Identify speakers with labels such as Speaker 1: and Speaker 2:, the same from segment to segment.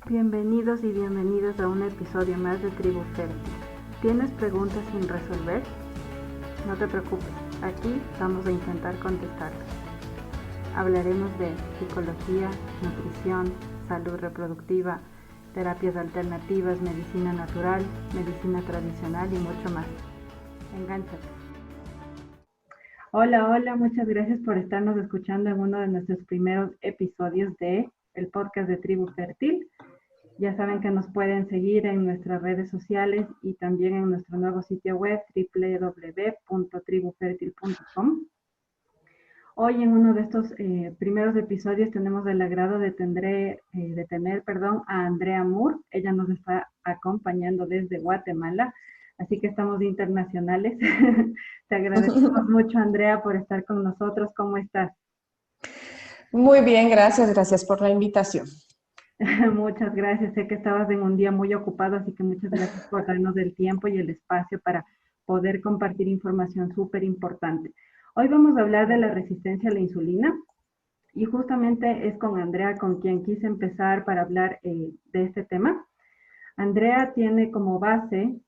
Speaker 1: Bienvenidos y bienvenidas a un episodio más de Tribu Fértil. ¿Tienes preguntas sin resolver? No te preocupes, aquí vamos a intentar contestarlas. Hablaremos de psicología, nutrición, salud reproductiva, terapias alternativas, medicina natural, medicina tradicional y mucho más. Engánchate. Hola, muchas gracias por estarnos escuchando en uno de nuestros primeros episodios de el podcast de Tribu Fértil. Ya saben que nos pueden seguir en nuestras redes sociales y también en nuestro nuevo sitio web www.tribufertil.com. Hoy en uno de estos primeros episodios tenemos el agrado de tener a Andrea Moore. Ella nos está acompañando desde Guatemala, así que estamos internacionales. Te agradecemos mucho, Andrea, por estar con nosotros. ¿Cómo estás?
Speaker 2: Muy bien, gracias por la invitación.
Speaker 1: Muchas gracias. Sé que estabas en un día muy ocupado, así que muchas gracias por darnos el tiempo y el espacio para poder compartir información súper importante. Hoy vamos a hablar de la resistencia a la insulina y justamente es con Andrea con quien quise empezar para hablar de este tema. Andrea tiene como base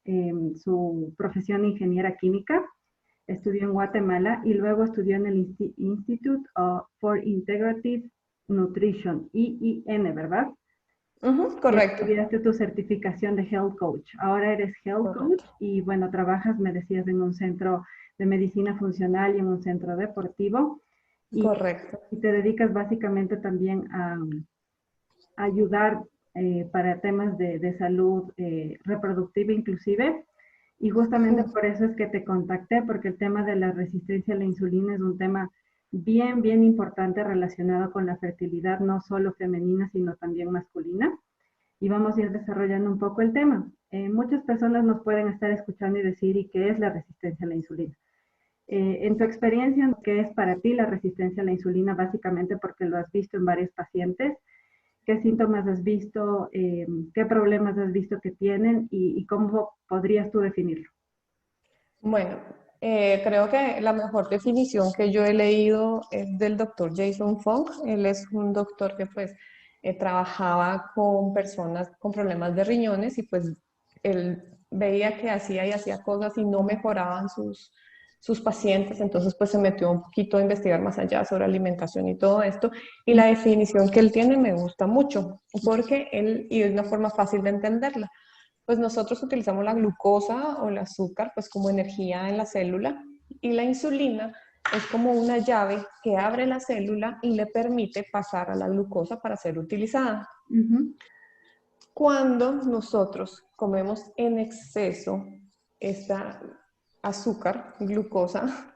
Speaker 1: su profesión de ingeniera química, estudió en Guatemala y luego estudió en el Institute for Integrative Nutrition, IIN, ¿verdad?
Speaker 2: Correcto.
Speaker 1: Estudiaste tu certificación de Health Coach. Ahora eres Health Coach y bueno, trabajas, me decías, en un centro de medicina funcional y en un centro deportivo.
Speaker 2: Correcto.
Speaker 1: Y te dedicas básicamente también a ayudar para temas de salud reproductiva inclusive. Y justamente por eso es que te contacté, porque el tema de la resistencia a la insulina es un tema bien importante relacionado con la fertilidad, no solo femenina, sino también masculina. Y vamos a ir desarrollando un poco el tema. Muchas personas nos pueden estar escuchando y decir, ¿y qué es la resistencia a la insulina? En tu experiencia, ¿qué es para ti la resistencia a la insulina? Básicamente porque lo has visto en varios pacientes. ¿Qué síntomas has visto? ¿Qué problemas has visto que tienen? ¿Y cómo podrías tú definirlo?
Speaker 2: Bueno, creo que la mejor definición que yo he leído es del doctor Jason Fung. Él es un doctor que trabajaba con personas con problemas de riñones y pues él veía que hacía cosas y no mejoraban sus pacientes, entonces pues se metió un poquito a investigar más allá sobre alimentación y todo esto, y la definición que él tiene me gusta mucho, porque y es una forma fácil de entenderla. Pues nosotros utilizamos la glucosa o el azúcar pues como energía en la célula, y la insulina es como una llave que abre la célula y le permite pasar a la glucosa para ser utilizada. Cuando nosotros comemos en exceso esta azúcar, glucosa,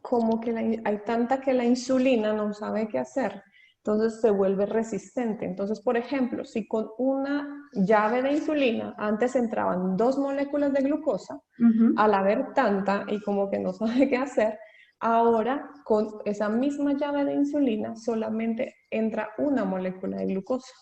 Speaker 2: como que hay tanta que la insulina no sabe qué hacer, entonces se vuelve resistente. Entonces, por ejemplo, si con una llave de insulina antes entraban 2 moléculas de glucosa, al haber tanta y como que no sabe qué hacer, ahora con esa misma llave de insulina solamente entra una molécula de glucosa.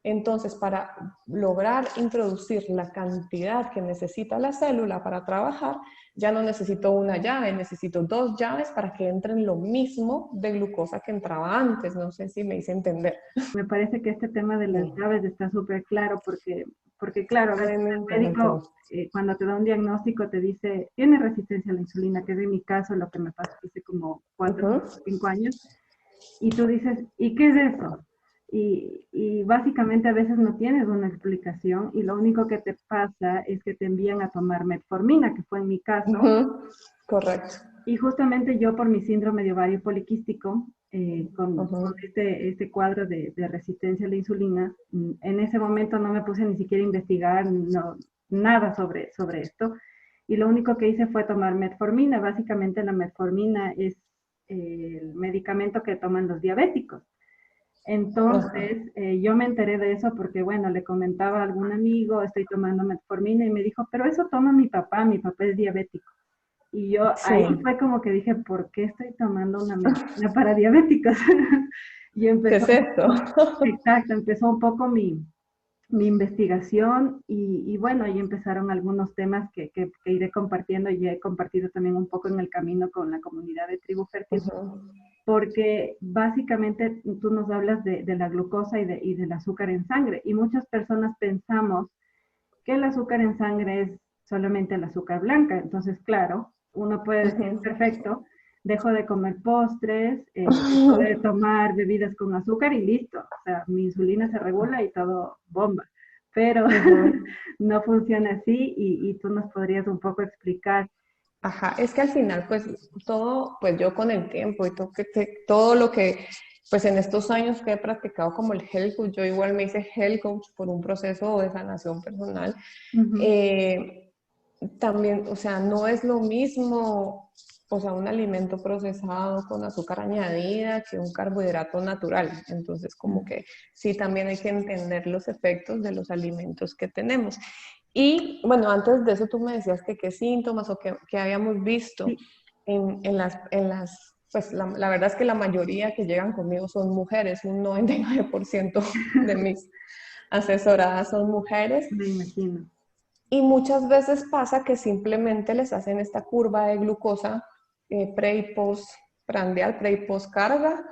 Speaker 2: Entonces, para lograr introducir la cantidad que necesita la célula para trabajar, ya no necesito una llave, necesito 2 llaves para que entren lo mismo de glucosa que entraba antes. No sé si me hice entender.
Speaker 1: Me parece que este tema de las llaves está súper claro porque claro, a veces el médico cuando te da un diagnóstico te dice, tiene resistencia a la insulina, que es en mi caso lo que me pasó hace como 4 o 5 años, y tú dices, ¿y qué es eso? Y básicamente a veces no tienes una explicación y lo único que te pasa es que te envían a tomar metformina, que fue en mi caso.
Speaker 2: Correcto.
Speaker 1: Y justamente yo por mi síndrome de ovario poliquístico, con este cuadro de resistencia a la insulina, en ese momento no me puse ni siquiera a investigar nada sobre esto. Y lo único que hice fue tomar metformina. Básicamente la metformina es el medicamento que toman los diabéticos. Entonces, yo me enteré de eso porque, bueno, le comentaba a algún amigo, estoy tomando metformina y me dijo, pero eso toma mi papá es diabético. Y yo ahí fue como que dije, ¿por qué estoy tomando una medicina para diabéticos? Y
Speaker 2: ¿Qué
Speaker 1: empezó,
Speaker 2: es esto?
Speaker 1: exacto, empezó un poco mi investigación y bueno, ahí empezaron algunos temas que iré compartiendo y he compartido también un poco en el camino con la comunidad de Tribu Fértil. porque básicamente tú nos hablas de la glucosa y del azúcar en sangre, y muchas personas pensamos que el azúcar en sangre es solamente el azúcar blanca. Entonces, claro, uno puede decir, perfecto, dejo de comer postres, dejo de tomar bebidas con azúcar y listo. O sea, mi insulina se regula y todo bomba. Pero no funciona así y tú nos podrías un poco explicar.
Speaker 2: Ajá, es que al final, pues todo, pues yo con el tiempo y todo, todo lo que, pues en estos años que he practicado como el health coach, yo igual me hice health coach por un proceso de sanación personal. También, o sea, no es lo mismo, o sea, un alimento procesado con azúcar añadida que un carbohidrato natural. Entonces, como que sí, también hay que entender los efectos de los alimentos que tenemos. Y bueno, antes de eso tú me decías que qué síntomas o qué habíamos visto
Speaker 1: Sí.
Speaker 2: pues la verdad es que la mayoría que llegan conmigo son mujeres, un 99% de mis asesoradas son mujeres.
Speaker 1: Me imagino.
Speaker 2: Y muchas veces pasa que simplemente les hacen esta curva de glucosa pre y post prandial, pre y post carga,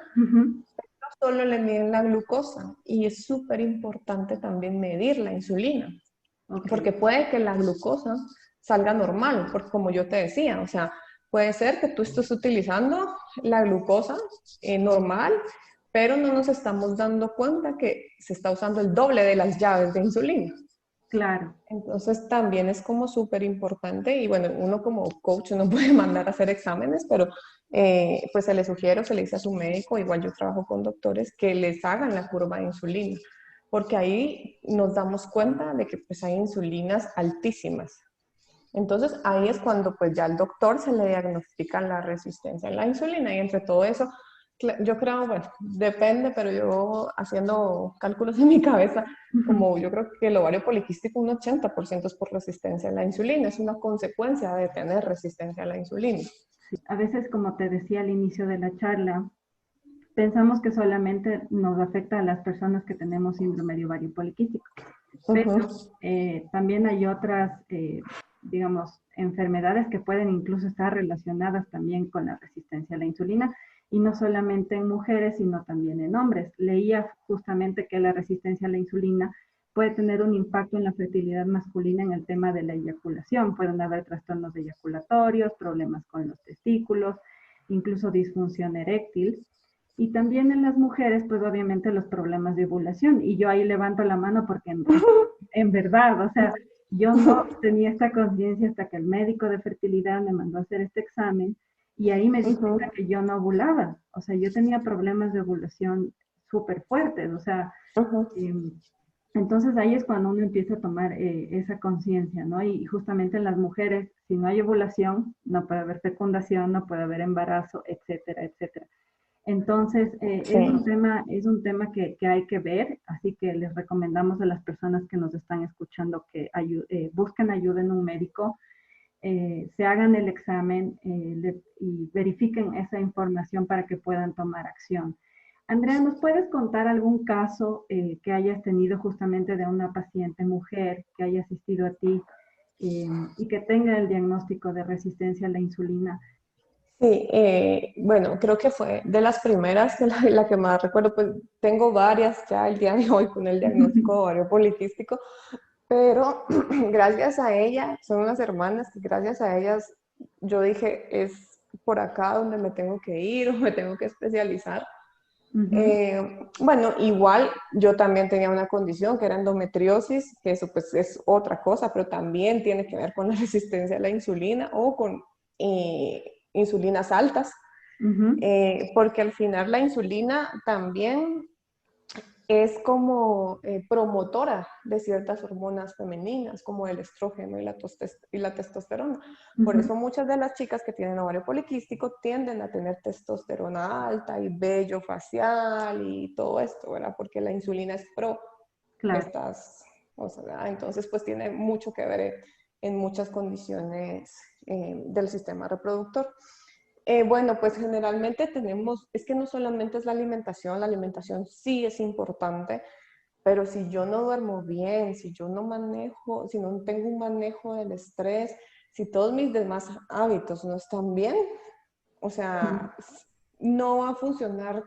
Speaker 2: solo le miden la glucosa y es súper importante también medir la insulina, porque puede que la glucosa salga normal, porque como yo te decía, o sea, puede ser que tú estés utilizando la glucosa normal, pero no nos estamos dando cuenta que se está usando el doble de las llaves de insulina.
Speaker 1: Claro.
Speaker 2: Entonces también es como súper importante y bueno, uno como coach no puede mandar a hacer exámenes, pero pues se le sugiere, se le dice a su médico, igual yo trabajo con doctores, que les hagan la curva de insulina, porque ahí nos damos cuenta de que pues hay insulinas altísimas. Entonces ahí es cuando pues ya al doctor se le diagnostica la resistencia a la insulina y entre todo eso yo creo, bueno, depende, pero yo haciendo cálculos en mi cabeza, como yo creo que el ovario poliquístico un 80% es por resistencia a la insulina, es una consecuencia de tener resistencia a la insulina.
Speaker 1: Sí. A veces, como te decía al inicio de la charla, pensamos que solamente nos afecta a las personas que tenemos síndrome de ovario poliquístico, pero también hay otras, digamos, enfermedades que pueden incluso estar relacionadas también con la resistencia a la insulina, y no solamente en mujeres, sino también en hombres. Leía justamente que la resistencia a la insulina puede tener un impacto en la fertilidad masculina en el tema de la eyaculación. Pueden haber trastornos eyaculatorios, problemas con los testículos, incluso disfunción eréctil. Y también en las mujeres, pues obviamente los problemas de ovulación. Y yo ahí levanto la mano porque en verdad, o sea, yo no tenía esta conciencia hasta que el médico de fertilidad me mandó a hacer este examen y ahí me di cuenta que yo no ovulaba. O sea, yo tenía problemas de ovulación súper fuertes. O sea, entonces ahí es cuando uno empieza a tomar esa conciencia, ¿no? Y justamente en las mujeres, si no hay ovulación, no puede haber fecundación, no puede haber embarazo, etcétera, etcétera. Entonces,
Speaker 2: Sí.
Speaker 1: es un tema que hay que ver, así que les recomendamos a las personas que nos están escuchando que busquen ayuda en un médico, se hagan el examen y verifiquen esa información para que puedan tomar acción. Andrea, ¿nos puedes contar algún caso que hayas tenido justamente de una paciente mujer que haya asistido a ti y que tenga el diagnóstico de resistencia a la insulina?
Speaker 2: Sí, bueno, creo que fue de las primeras, la que más recuerdo, pues tengo varias ya el día de hoy con el diagnóstico de ovario poliquístico, pero gracias a ella, son unas hermanas que gracias a ellas yo dije, es por acá donde me tengo que ir o me tengo que especializar. Bueno, igual yo también tenía una condición que era endometriosis, que eso pues es otra cosa, pero también tiene que ver con la resistencia a la insulina o con insulinas altas, porque al final la insulina también es como promotora de ciertas hormonas femeninas, como el estrógeno y la testosterona. Por eso muchas de las chicas que tienen ovario poliquístico tienden a tener testosterona alta y vello facial y todo esto, ¿verdad? Porque la insulina es pro
Speaker 1: Claro.
Speaker 2: estas, o sea, entonces pues tiene mucho que ver en muchas condiciones del sistema reproductor. Bueno, pues generalmente tenemos, es que no solamente es la alimentación sí es importante, pero si yo no duermo bien, si yo no manejo, si no tengo un manejo del estrés, si todos mis demás hábitos no están bien, o sea, no va a funcionar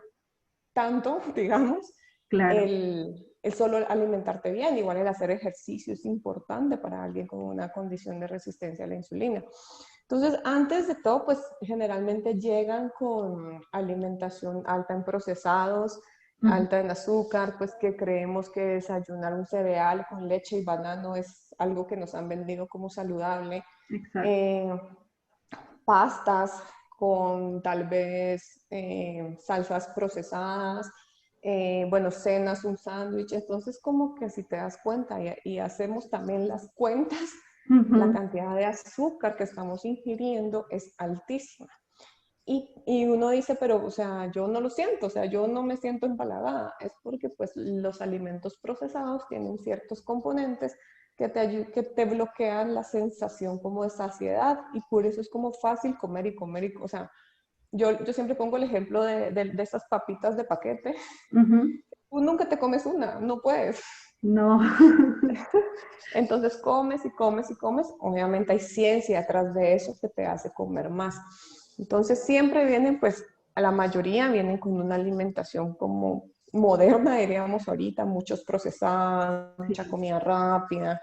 Speaker 2: tanto, digamos,
Speaker 1: Claro.
Speaker 2: el solo alimentarte bien. Igual el hacer ejercicio es importante para alguien con una condición de resistencia a la insulina. Entonces, antes de todo, pues generalmente llegan con alimentación alta en procesados,
Speaker 1: Ujú.
Speaker 2: alta en azúcar, pues que creemos que desayunar un cereal con leche y banano es algo que nos han vendido como saludable.
Speaker 1: Exacto.
Speaker 2: Eh, Pastas con tal vez salsas procesadas, bueno, cenas, un sándwich. Entonces, como que si te das cuenta y hacemos también las cuentas, la
Speaker 1: Ujú.
Speaker 2: cantidad de azúcar que estamos ingiriendo es altísima. Y uno dice, pero, o sea, yo no lo siento, o sea, yo no me siento empalagada. Es porque, pues, los alimentos procesados tienen ciertos componentes que te bloquean la sensación como de saciedad y por eso es como fácil comer y comer. O sea, yo siempre pongo el ejemplo de esas papitas de paquete.
Speaker 1: Ujú.
Speaker 2: Tú nunca te comes una, no puedes.
Speaker 1: No.
Speaker 2: Entonces comes y comes y comes. Obviamente hay ciencia atrás de eso que te hace comer más. Entonces siempre vienen, pues, a la mayoría vienen con una alimentación como moderna, diríamos ahorita, muchos procesados, mucha
Speaker 1: Sí,
Speaker 2: comida rápida.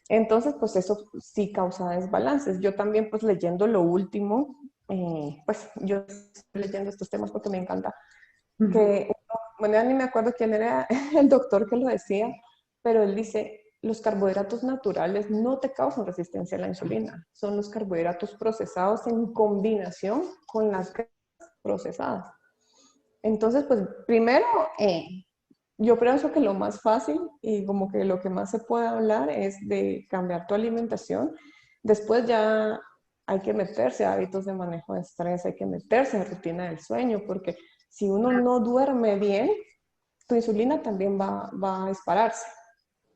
Speaker 2: Entonces, pues eso sí causa desbalances. Yo también, pues leyendo lo último, pues yo estoy leyendo estos temas porque me encanta,
Speaker 1: ujú,
Speaker 2: que, bueno, ya ni me acuerdo quién era el doctor que lo decía, pero él dice, los carbohidratos naturales no te causan resistencia a la insulina, son los carbohidratos procesados en combinación con las grasas procesadas. Entonces, pues primero, yo pienso que lo más fácil y como que lo que más se puede hablar es de cambiar tu alimentación. Después ya hay que meterse a hábitos de manejo de estrés, hay que meterse en rutina del sueño, porque si uno no duerme bien, tu insulina también va a dispararse.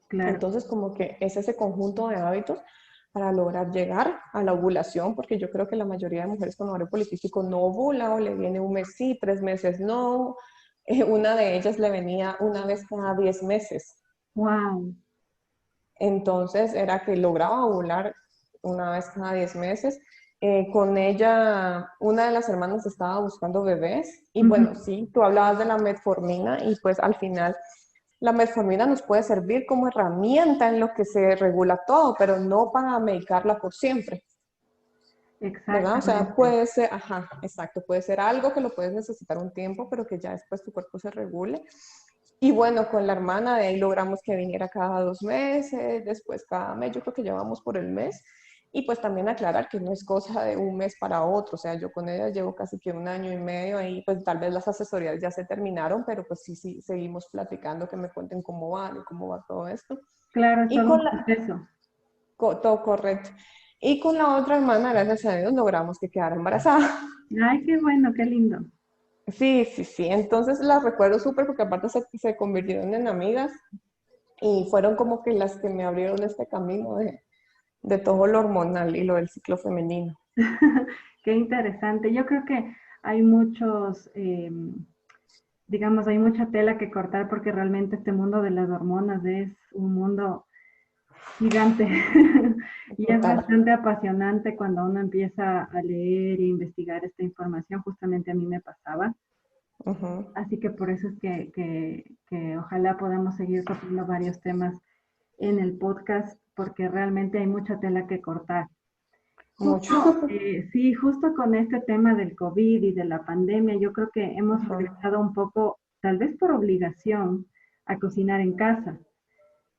Speaker 1: claro.
Speaker 2: Entonces, como que es ese conjunto de hábitos para lograr llegar a la ovulación, porque yo creo que la mayoría de mujeres con ovario poliquístico no ovula o le viene un mes sí, 3 meses no. Una de ellas le venía una vez cada 10 meses.
Speaker 1: Wow.
Speaker 2: Entonces, era que lograba ovular una vez cada 10 meses. Con ella, una de las hermanas estaba buscando bebés y bueno,
Speaker 1: Ujú.
Speaker 2: sí, tú hablabas de la metformina y pues al final la metformina nos puede servir como herramienta en lo que se regula todo, pero no para medicarla por siempre, ¿verdad? O sea,
Speaker 1: Exactamente.
Speaker 2: puede ser, ajá, exacto, puede ser algo que lo puedes necesitar un tiempo, pero que ya después tu cuerpo se regule. Y bueno, con la hermana de ahí logramos que viniera cada 2 meses, después cada mes, yo creo que llevamos por el mes. Y pues también aclarar que no es cosa de un mes para otro, o sea, yo con ella llevo casi que 1 año y medio ahí, pues tal vez las asesorías ya se terminaron, pero pues sí, sí, seguimos platicando, que me cuenten cómo van y cómo va todo esto.
Speaker 1: Claro, es
Speaker 2: Y
Speaker 1: todo un
Speaker 2: con la,
Speaker 1: proceso.
Speaker 2: todo correcto. Y con la otra hermana, gracias a Dios, logramos que quedara embarazada.
Speaker 1: Ay, qué bueno, qué lindo.
Speaker 2: Sí, sí, sí. Entonces las recuerdo súper porque aparte se convirtieron en amigas y fueron como que las que me abrieron este camino de todo lo hormonal y lo del ciclo femenino.
Speaker 1: Qué interesante. Yo creo que hay muchos, digamos, hay mucha tela que cortar porque realmente este mundo de las hormonas es un mundo gigante y es
Speaker 2: Total.
Speaker 1: bastante apasionante cuando uno empieza a leer e investigar esta información. Justamente a mí me pasaba.
Speaker 2: Ujú.
Speaker 1: Así que por eso es que ojalá podamos seguir tocando varios temas en el podcast porque realmente hay mucha tela que cortar.
Speaker 2: Mucho.
Speaker 1: Justo, sí, justo con este tema del COVID y de la pandemia, yo creo que hemos
Speaker 2: Ajá.
Speaker 1: regresado un poco, tal vez por obligación, a cocinar en casa,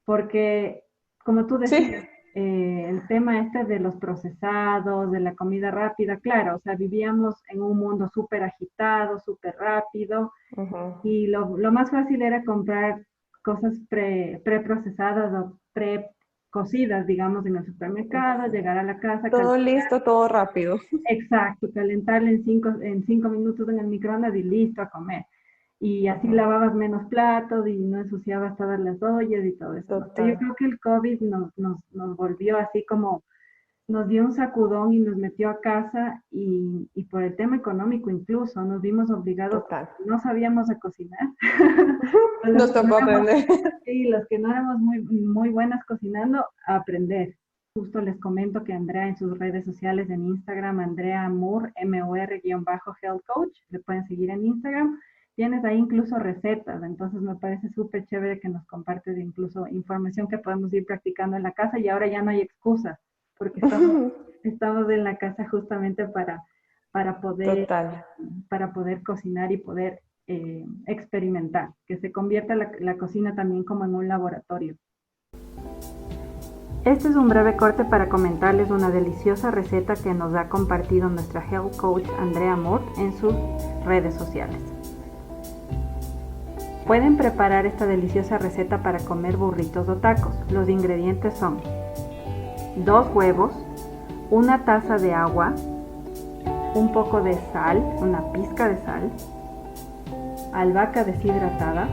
Speaker 1: porque como tú
Speaker 2: Sí.
Speaker 1: decías, el tema este de los procesados, de la comida rápida, claro, o sea, vivíamos en un mundo súper agitado, súper rápido,
Speaker 2: Ujú.
Speaker 1: y lo más fácil era comprar cosas preprocesadas o precocidas, digamos, en el supermercado, llegar a la casa,
Speaker 2: Todo listo, todo rápido.
Speaker 1: exacto, calentarla en 5 minutos en el microondas y listo a comer. Y así
Speaker 2: Ujú.
Speaker 1: lavabas menos platos y no ensuciabas todas las ollas y todo eso, ¿no? Yo
Speaker 2: Total.
Speaker 1: creo que el COVID nos volvió así como nos dio un sacudón y nos metió a casa y por el tema económico incluso nos vimos obligados,
Speaker 2: Total.
Speaker 1: no sabíamos a cocinar, a los
Speaker 2: Nos
Speaker 1: que no
Speaker 2: tocó
Speaker 1: éramos,
Speaker 2: aprender.
Speaker 1: sí, los que no éramos muy, muy buenas cocinando, a aprender. justo les comento que Andrea en sus redes sociales, en Instagram, Andrea Moore, MOR-Health Coach, le pueden seguir en Instagram. Tienes ahí incluso recetas, entonces me parece súper chévere que nos compartes incluso información que podemos ir practicando en la casa y ahora ya no hay excusas, porque estamos en la casa justamente para poder,
Speaker 2: Total.
Speaker 1: para poder cocinar y poder experimentar, que se convierta la cocina también como en un laboratorio. Este es un breve corte para comentarles una deliciosa receta que nos ha compartido nuestra Health Coach Andrea Moore en sus redes sociales. Pueden preparar esta deliciosa receta para comer burritos o tacos. Los ingredientes son 2 huevos, 1 taza de agua, un poco de sal, una pizca de sal, albahaca deshidratada,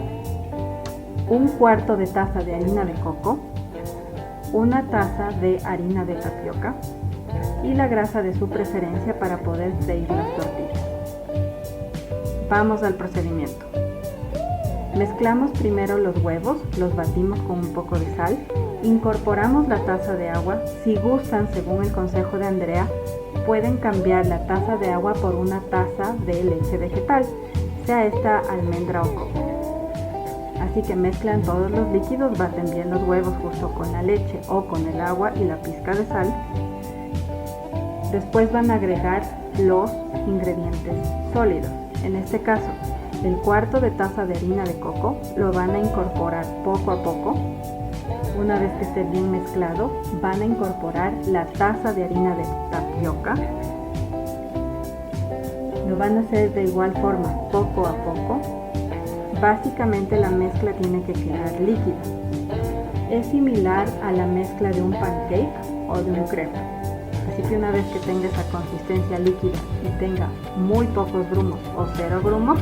Speaker 1: 1/4 de taza de harina de coco, 1 taza de harina de tapioca y la grasa de su preferencia para poder freír las tortillas. Vamos al procedimiento. Mezclamos primero los huevos, los batimos con un poco de sal, incorporamos la taza de agua. Si gustan, según el consejo de Andrea, pueden cambiar la taza de agua por una taza de leche vegetal, sea esta almendra o coco. Así que mezclan todos los líquidos, baten bien los huevos justo con la leche o con el agua y la pizca de sal. Después van a agregar los ingredientes sólidos. En este caso, el 1/4 de taza de harina de coco lo van a incorporar poco a poco. Una vez que esté bien mezclado, van a incorporar la taza de harina de tapioca. Lo van a hacer de igual forma, poco a poco. Básicamente la mezcla tiene que quedar líquida. Es similar a la mezcla de un pancake o de un crepe. Así que una vez que tenga esa consistencia líquida y tenga muy pocos grumos o 0 grumos,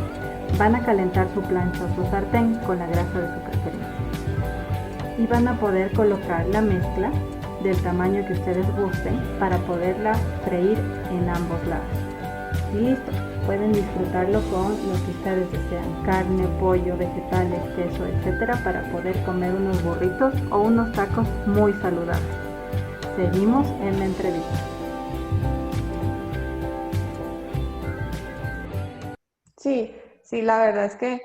Speaker 1: van a calentar su plancha o su sartén con la grasa de su preferencia. Y van a poder colocar la mezcla del tamaño que ustedes gusten para poderla freír en ambos lados. Y listo, pueden disfrutarlo con lo que ustedes desean: carne, pollo, vegetales, queso, etcétera, para poder comer unos burritos o unos tacos muy saludables. Seguimos en la entrevista.
Speaker 2: Sí, la verdad es que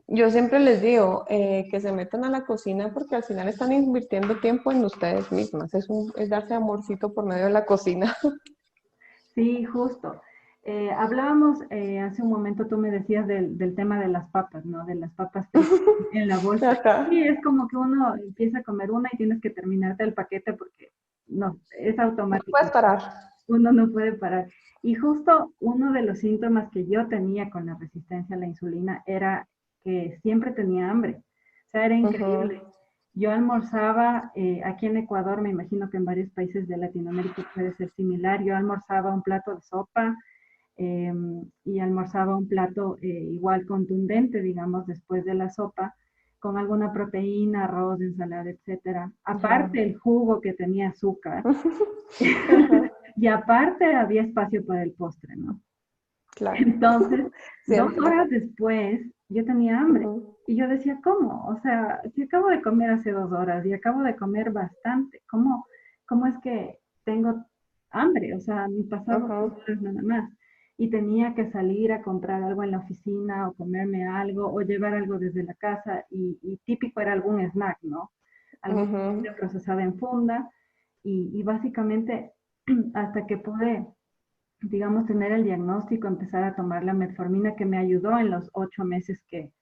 Speaker 2: yo siempre les digo que se metan a la cocina porque al final están invirtiendo tiempo en ustedes mismas. Es darse amorcito por medio de la cocina.
Speaker 1: Sí, justo. Hablábamos hace un momento, tú me decías del tema de las papas, ¿no? De las papas fritas en la bolsa.
Speaker 2: Ajá.
Speaker 1: Sí, es como que uno empieza a comer una y tienes que terminarte el paquete porque no, es
Speaker 2: No
Speaker 1: automático.
Speaker 2: puedes parar.
Speaker 1: Uno no puede parar. Y justo uno de los síntomas que yo tenía con la resistencia a la insulina era que siempre tenía hambre. O sea, era increíble. Yo almorzaba, aquí en Ecuador, me imagino que en varios países de Latinoamérica puede ser similar. Yo almorzaba un plato de sopa y almorzaba un plato igual contundente, digamos, después de la sopa, con alguna proteína, arroz, ensalada, etcétera. Aparte el jugo que tenía azúcar. Y aparte había espacio para el postre, ¿no?
Speaker 2: Claro.
Speaker 1: Entonces, 2
Speaker 2: Siempre.
Speaker 1: horas después, yo tenía hambre. Y yo decía, ¿cómo? O sea, si acabo de comer hace 2 horas y acabo de comer bastante, ¿cómo es que tengo hambre? O sea, me pasaba 2 horas nada más. Y tenía que salir a comprar algo en la oficina o comerme algo o llevar algo desde la casa y típico era algún snack, ¿no? Algún procesado en funda y básicamente hasta que pude, digamos, tener el diagnóstico, empezar a tomar la metformina que me ayudó en los 8 meses que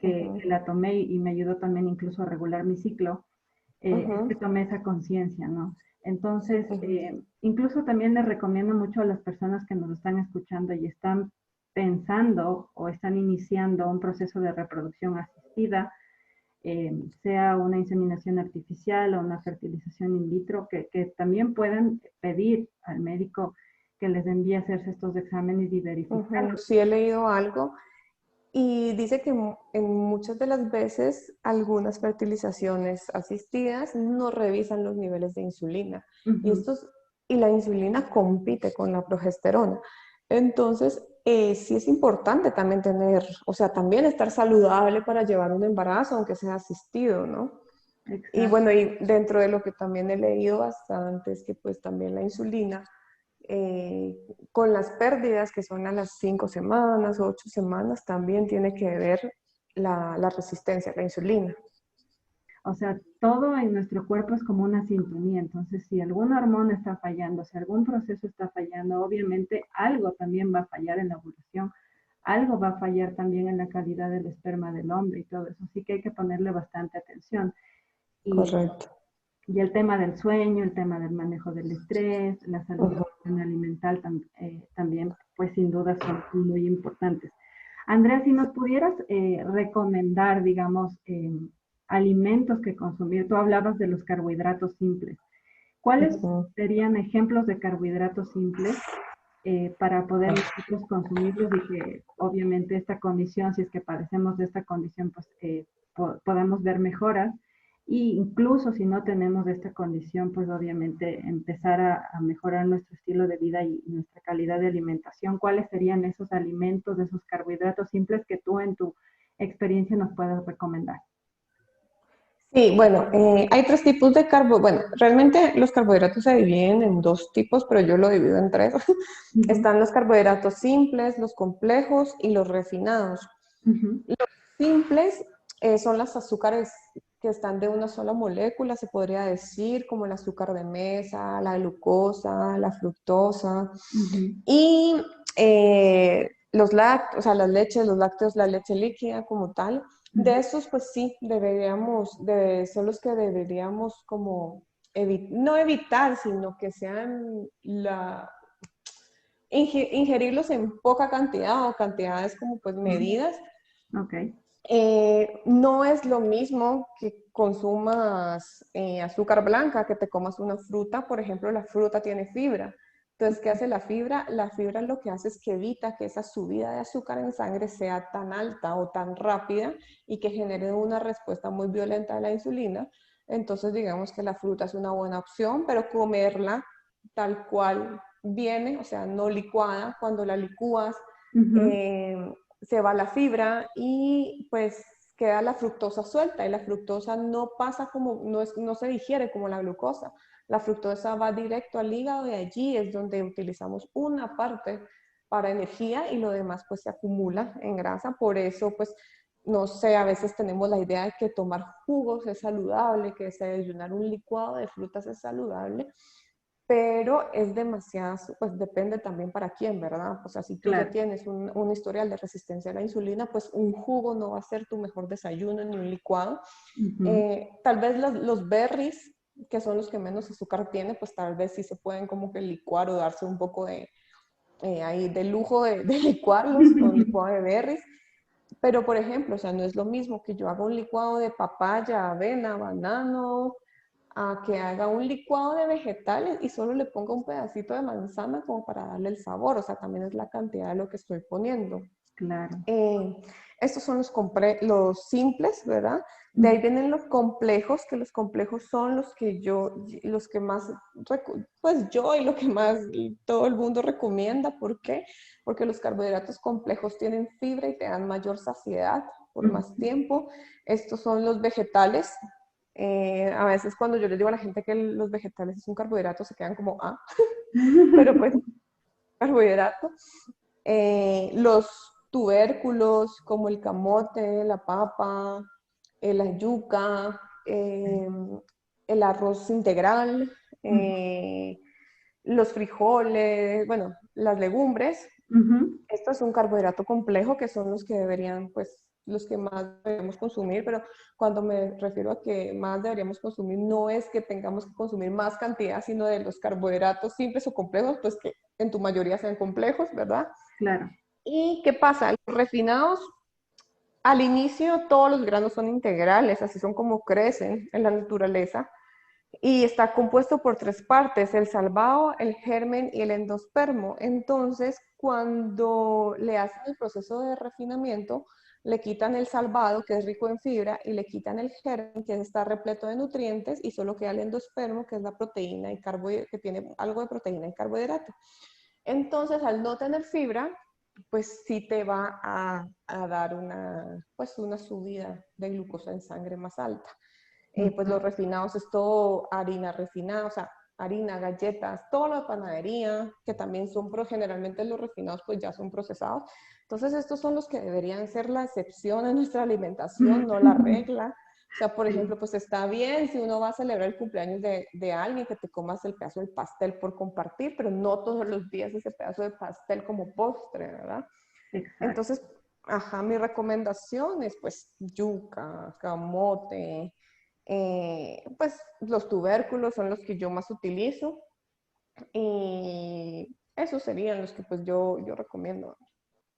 Speaker 1: la tomé y me ayudó también incluso a regular mi ciclo, que tomé esa conciencia, ¿no? Entonces, incluso también les recomiendo mucho a las personas que nos están escuchando y están pensando o están iniciando un proceso de reproducción asistida, sea una inseminación artificial o una fertilización in vitro, que también pueden pedir al médico que les envíe a hacerse estos exámenes y verificarlos.
Speaker 2: Sí, he leído algo y dice que en muchas de las veces algunas fertilizaciones asistidas no revisan los niveles de insulina y la insulina compite con la progesterona. Entonces, sí es importante también tener, o sea, también estar saludable para llevar un embarazo, aunque sea asistido, ¿no? Y
Speaker 1: Exacto.
Speaker 2: bueno, y dentro de lo que también he leído bastante es que pues también la insulina, eh, con las pérdidas que son a las 5 semanas o 8 semanas, también tiene que ver la resistencia a la insulina.
Speaker 1: O sea, todo en nuestro cuerpo es como una sintonía. Entonces, si alguna hormona está fallando, si algún proceso está fallando, obviamente algo también va a fallar en la ovulación, algo va a fallar también en la calidad del esperma del hombre y todo eso. Así que hay que ponerle bastante atención. Y,
Speaker 2: Correcto.
Speaker 1: y el tema del sueño, el tema del manejo del estrés, la salud
Speaker 2: Ujú.
Speaker 1: alimental también, pues sin duda son muy importantes. Andrea, si nos pudieras recomendar, digamos, alimentos que consumir, tú hablabas de los carbohidratos simples. ¿Cuáles
Speaker 2: Ujú.
Speaker 1: serían ejemplos de carbohidratos simples para poder nosotros consumirlos y que obviamente esta condición, si es que padecemos de esta condición, pues podamos ver mejoras? Y incluso si no tenemos esta condición, pues obviamente empezar a mejorar nuestro estilo de vida y nuestra calidad de alimentación. ¿Cuáles serían esos alimentos, esos carbohidratos simples que tú en tu experiencia nos puedas recomendar?
Speaker 2: Sí, bueno, hay tres tipos de carbo. Bueno, realmente los carbohidratos se dividen en dos tipos, pero yo lo divido en tres.
Speaker 1: Ujú,
Speaker 2: Están los carbohidratos simples, los complejos y los refinados.
Speaker 1: ujú,
Speaker 2: Los simples son los azúcares que están de una sola molécula, se podría decir, como el azúcar de mesa, la glucosa, la fructosa.
Speaker 1: ujú,
Speaker 2: Y los lácteos, o sea, las leches, los lácteos, la leche líquida como tal,
Speaker 1: ujú.
Speaker 2: de esos pues sí, son los que deberíamos como, no evitar, sino que sean ingerirlos en poca cantidad o cantidades como pues
Speaker 1: Ujú.
Speaker 2: medidas.
Speaker 1: Ok,
Speaker 2: No es lo mismo que consumas azúcar blanca, que te comas una fruta. Por ejemplo, la fruta tiene fibra. Entonces, ¿qué hace la fibra? La fibra lo que hace es que evita que esa subida de azúcar en sangre sea tan alta o tan rápida y que genere una respuesta muy violenta a la insulina. Entonces, digamos que la fruta es una buena opción, pero comerla tal cual viene, o sea, no licuada. Cuando la licúas,
Speaker 1: ujú,
Speaker 2: eh, se va la fibra y pues queda la fructosa suelta y la fructosa no pasa como, no se digiere como la glucosa. La fructosa va directo al hígado y allí es donde utilizamos una parte para energía y lo demás pues se acumula en grasa. Por eso pues no sé, a veces tenemos la idea de que tomar jugos es saludable, que desayunar un licuado de frutas es saludable, pero es demasiado, pues depende también para quién, ¿verdad? O sea, si tú ya
Speaker 1: claro.
Speaker 2: tienes un historial de resistencia a la insulina, pues un jugo no va a ser tu mejor desayuno ni un licuado.
Speaker 1: Ujú,
Speaker 2: Tal vez los berries, que son los que menos azúcar tienen, pues tal vez sí se pueden como que licuar o darse un poco ahí de lujo de licuarlos con licuado de berries. Pero, por ejemplo, o sea, no es lo mismo que yo haga un licuado de papaya, avena, banano, a que haga un licuado de vegetales y solo le ponga un pedacito de manzana como para darle el sabor. O sea, también es la cantidad de lo que estoy poniendo.
Speaker 1: claro.
Speaker 2: Eh, Estos son los simples, ¿verdad? De ahí
Speaker 1: Ujú,
Speaker 2: vienen los complejos, que los complejos son los que más, pues yo y lo que más todo el mundo recomienda. ¿Por qué? Porque los carbohidratos complejos tienen fibra y te dan mayor saciedad por más
Speaker 1: ujú.
Speaker 2: tiempo. Estos son los vegetales. A veces cuando yo les digo a la gente que los vegetales es un carbohidrato, se quedan como, ah, pero pues carbohidrato. Los tubérculos como el camote, la papa, la yuca, el arroz integral,
Speaker 1: Ujú,
Speaker 2: eh, los frijoles, bueno, las legumbres.
Speaker 1: ujú.
Speaker 2: Esto es un carbohidrato complejo que son los que deberían, pues, los que más deberíamos consumir, pero cuando me refiero a que más deberíamos consumir, no es que tengamos que consumir más cantidad, sino de los carbohidratos simples o complejos, pues que en tu mayoría sean complejos, ¿verdad?
Speaker 1: Claro.
Speaker 2: ¿Y qué pasa? Los refinados, al inicio todos los granos son integrales, así son como crecen en la naturaleza, y está compuesto por tres partes, el salvado, el germen y el endospermo. Entonces, cuando le hacen el proceso de refinamiento, le quitan el salvado, que es rico en fibra, y le quitan el germen, que está repleto de nutrientes, y solo queda el endospermo, que es la proteína y que tiene algo de proteína y carbohidrato. Entonces, al no tener fibra, pues sí te va a dar pues una subida de glucosa en sangre más alta. Pues los refinados es todo harina refinada, o sea, harina, galletas, todo lo de panadería, que también son, generalmente los refinados pues ya son procesados. Entonces estos son los que deberían ser la excepción en nuestra alimentación, no la regla. O sea, por ejemplo, pues está bien si uno va a celebrar el cumpleaños de alguien que te comas el pedazo del pastel por compartir, pero no todos los días ese pedazo de pastel como postre, ¿verdad?
Speaker 1: Exacto.
Speaker 2: Entonces, ajá, mi recomendación es pues yuca, camote, pues los tubérculos son los que yo más utilizo y esos serían los que pues yo recomiendo.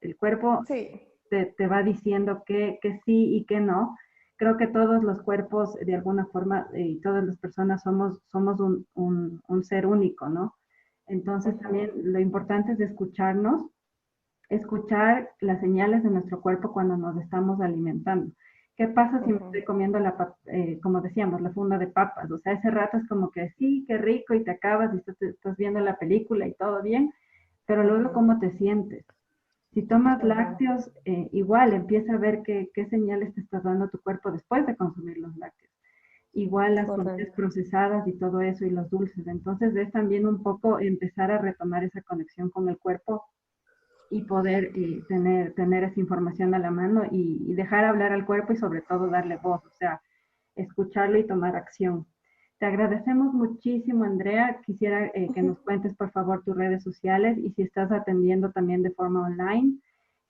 Speaker 1: El cuerpo
Speaker 2: Sí,
Speaker 1: te va diciendo que sí y que no. Creo que todos los cuerpos, de alguna forma, y todas las personas somos un ser único, ¿no? Entonces también lo importante es escucharnos, escuchar las señales de nuestro cuerpo cuando nos estamos alimentando. ¿Qué pasa si me estoy comiendo como decíamos, la funda de papas? O sea, ese rato es como que sí, qué rico, y te acabas y estás viendo la película y todo bien, pero luego ¿cómo te sientes? Si tomas lácteos, igual empieza a ver qué señales te estás dando a tu cuerpo después de consumir los lácteos. Igual las comidas
Speaker 2: correcto.
Speaker 1: procesadas y todo eso y los dulces. Entonces es también un poco empezar a retomar esa conexión con el cuerpo y poder tener esa información a la mano y dejar hablar al cuerpo y sobre todo darle voz, o sea, escucharlo y tomar acción. Te agradecemos muchísimo, Andrea. Quisiera que nos cuentes, por favor, tus redes sociales y si estás atendiendo también de forma online,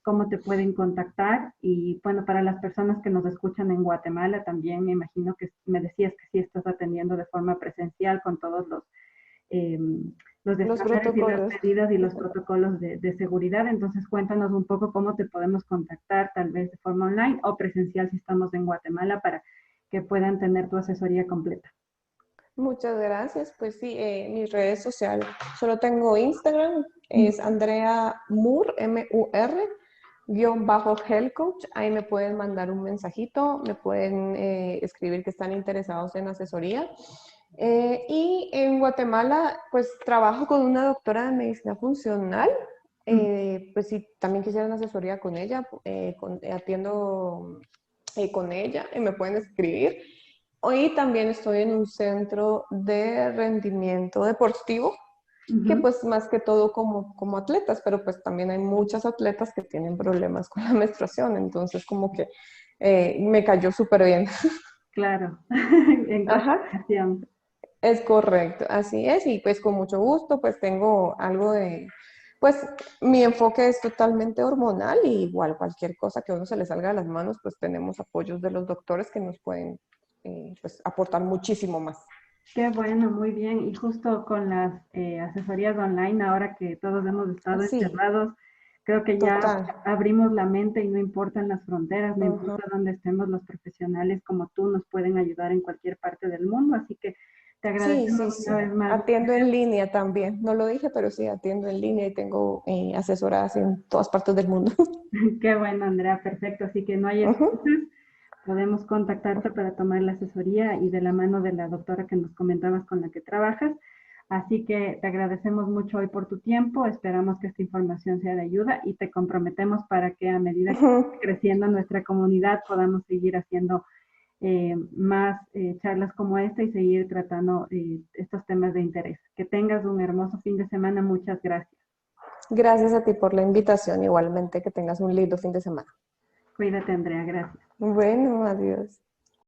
Speaker 1: cómo te pueden contactar. Y bueno, para las personas que nos escuchan en Guatemala, también me imagino que me decías que sí estás atendiendo de forma presencial con todos eh, los
Speaker 2: Los
Speaker 1: estándares y las
Speaker 2: protocolos.
Speaker 1: medidas y los protocolos de seguridad. Entonces, cuéntanos un poco cómo te podemos contactar, tal vez de forma online o presencial si estamos en Guatemala, para que puedan tener tu asesoría completa.
Speaker 2: Muchas gracias. Pues sí, mis redes sociales. Solo tengo Instagram, es Andrea Mur, M-U-R, guión bajo Health Coach. Ahí me pueden mandar un mensajito, me pueden escribir que están interesados en asesoría. Y en Guatemala, pues trabajo con una doctora de medicina funcional. Pues si también quisieran asesoría con ella, atiendo con ella y me pueden escribir. Hoy también estoy en un centro de rendimiento deportivo, que pues más que todo como atletas, pero pues también hay muchas atletas que tienen problemas con la menstruación, entonces como que me cayó súper bien.
Speaker 1: Claro, en
Speaker 2: Ajá,
Speaker 1: coordinación.
Speaker 2: es correcto, así es, y pues con mucho gusto pues tengo algo de, pues mi enfoque es totalmente hormonal y igual cualquier cosa que a uno se le salga de las manos, pues tenemos apoyos de los doctores que nos pueden pues aportar muchísimo más.
Speaker 1: Qué bueno, muy bien. Y justo con las asesorías online, ahora que todos hemos estado
Speaker 2: Sí,
Speaker 1: encerrados, creo que ya
Speaker 2: total.
Speaker 1: abrimos la mente y no importan las fronteras, no
Speaker 2: Ajá.
Speaker 1: importa dónde estemos, los profesionales como tú nos pueden ayudar en cualquier parte del mundo. Así que te
Speaker 2: Sí,
Speaker 1: agradecemos
Speaker 2: sí,
Speaker 1: una
Speaker 2: sí.
Speaker 1: vez más.
Speaker 2: Atiendo en línea también. No lo dije, pero sí, atiendo en línea y tengo asesoradas en todas partes del mundo.
Speaker 1: Qué bueno, Andrea, perfecto. Así que no hay
Speaker 2: Ujú.
Speaker 1: excusas. Podemos contactarte para tomar la asesoría y de la mano de la doctora que nos comentabas con la que trabajas. Así que te agradecemos mucho hoy por tu tiempo. Esperamos que esta información sea de ayuda y te comprometemos para que a medida que
Speaker 2: Ujú.
Speaker 1: esté creciendo nuestra comunidad podamos seguir haciendo más charlas como esta y seguir tratando estos temas de interés. Que tengas un hermoso fin de semana. Muchas gracias.
Speaker 2: Gracias a ti por la invitación. Igualmente, que tengas un lindo fin de semana.
Speaker 1: Cuídate, Andrea. Gracias.
Speaker 2: Bueno, adiós.